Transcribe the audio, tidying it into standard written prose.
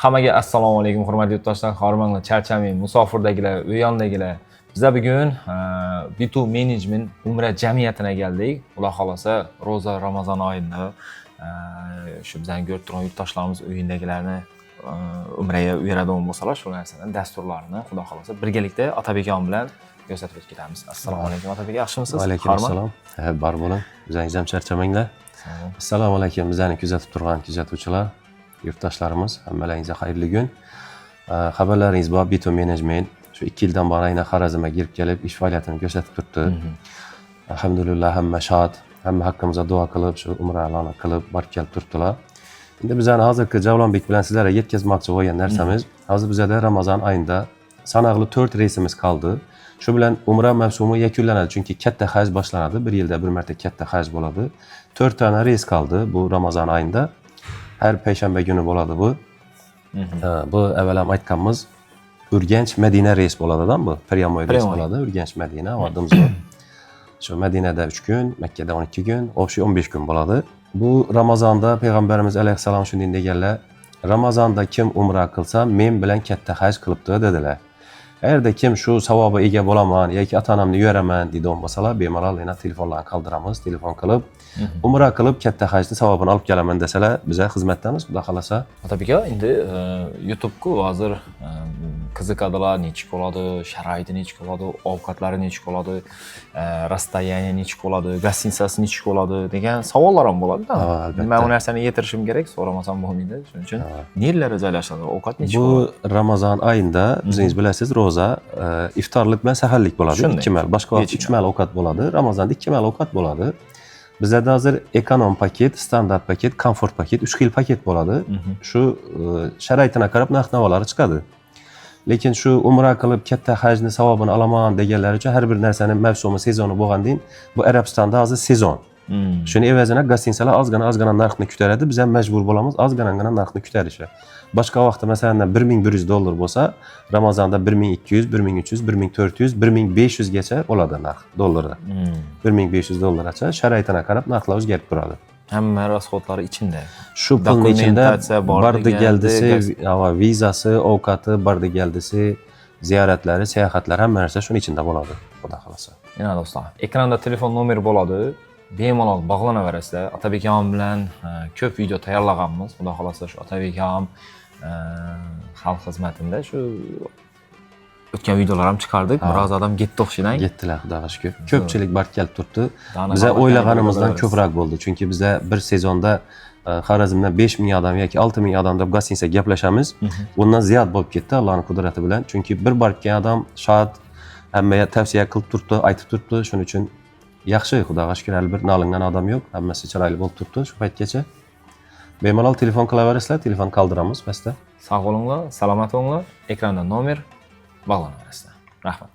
Hammaga assalomu alaykum, hurmatli yurtdoshlar, hormanglar, charchamang, musofirdagilar, u yondagilar. Biz bugun B2 Management Umra jamiyatiga keldik. Xudo xolasa, roza Ramazon oyida shu bizning ko'rib turgan yurtdoshlarimiz uyindagilarni umraga uyaradigan bo'lsalar, shu narsaning dasturlarini xudo xolasa birgalikda Otabekjon bilan ko'rsatib ketamiz. Assalomu alaykum Otabek, yaxshimisiz? Va alaykum assalom. Bar bo'ling. Bizangiz ham charchamanglar. Assalomu alaykum bizani kuzatib turgan kuzatuvchilar, yurtdoshlarimiz, hammalaringizga xayrli kun. Xabarlaringiz bor, B2 Management shu 2 yildan beri aynan Xorazmga kirib kelib ish faoliyatini ko'rsatib turibdi. Alhamdulillah, hamma shod, hamma haqqimizga duo qilib, shu umralarni qilib borib kelib turibdilar. Endi bizani hozirgi Javlonbek bilan sizlarga yetkazmoqchi bo'lgan narsamiz, hozir bizada Ramazon oyida sanoqli 4 reysimiz qoldi. Shu bilan umra mavsumi yakunlanadi, chunki katta haj boshlanadi. Bir yilda bir marta katta haj bo'ladi. 4 tane reys qoldi bu Ramazon oyida. Har payshanba kuni bo'ladi bu. Bu avval ham aytganmiz, Urganch Madina reys bo'ladi-da bu. Pryamoy reys bo'ladi, Urganch Madina vaqtimiz bor. Shu Madinada 3 kun, Makkada 12 kun, o'sha 15 kun bo'ladi. Bu Ramazonda payg'ambarimiz alayhisalom shunday deganlar, Ramazonda kim umra qilsa, men bilan katta haj qilibdi dedilar. Agarda kim shu savobi ega bo'laman yoki ota-onamni yuraman deydigan bo'lsalar, bemalol yana telefonlarni qoldiramiz, telefon qilib, umra qilib katta hajni savobini olib kelaman desalar, biz xizmatdamiz, xudo xolasa. Otabek, endi YouTube-ku hozir qiziqadilar, nechik bo'ladi, sharoiti nechik bo'ladi, ovqatlari nechik bo'ladi, расстояние nechik bo'ladi, gostinsasi nechik bo'ladi degan savollar ham bo'ladi-da. Men u narsani yetirishim kerak, so'ramasam bo'lmaydi. Shuning uchun nerlarda joylashadi, ovqat nechik bo'ladi? Bu Ramazon oyida o'zingiz bilasiz, roza iftorlik bilan saharlik bo'ladi. 2 mal, boshqa vaqt 3 mal ovqat bo'ladi. Ramazonda 2 mal ovqat bo'ladi. Bizda hozir ekonom paket, standart paket, komfort paket, 3 xil paket bo'ladi. Shu sharoitiga qarab narx-navolari chiqadi. Lekin shu umra qilib katta hajni savobini olaman deganlar uchun har bir narsaning mavsumi, sezoni bo'lgandan bu Arabistonda hozir sezon. Shuni evaziga gostinsalar ozgina narxni ko'taradi, biz ham majbur bo'lamiz ozgina narxni ko'tarishga. Boshqa vaqtda masalan $1100 bo'lsa, Ramazonda 1200, 1300, 1400, 1500 gacha bo'ladi narx dollarda. $1500gacha sharoitiga qarab narxlar o'zgarib turadi. Hamma rasxodlari ichida. Shu pulning ichida bordi keldisi, vizasi, ovqati, bordi keldisi, ziyoratlari, sayohatlari hamma narsa shuning ichida bo'ladi, xudo xolasa. Yana do'stlar, ekranda telefon nomeri bo'ladi. Bemalol bog'lanaverasizlar. Otabekjon bilan ko'p video tayyorlaganmiz. Xudo xolasa shu Otabekjon xalq xizmatida shu o'tgan videolar ham chiqardik. Biroz odam ketdi o'xshidan. Ketdilar, xudoga shukr. Ko'pchilik barib kelib turibdi. Biz o'ylaganimizdan ko'proq bo'ldi. Chunki bizda bir sezonda Xorazmda 5000 odam yoki 6000 odam deb gostinsa gaplashamiz. Bundan ziyod bo'lib ketdi Allohning qudrati bilan. Chunki bir borib kelgan odam shod, hammaga tavsiya qilib turibdi, aytib turibdi. Shuning uchun yaxshi, xudoga shukr, hali bir nolingan odam yo'q. Hammasi chiroyli bo'lib turibdi shu paytgacha. Bemalol telefon qilaverasizlar, telefon qoldiramiz, basta. Sog' bo'linglar, salomat bo'linglar. Ekranda nomer bog'lanaverasizlar. Rahmat.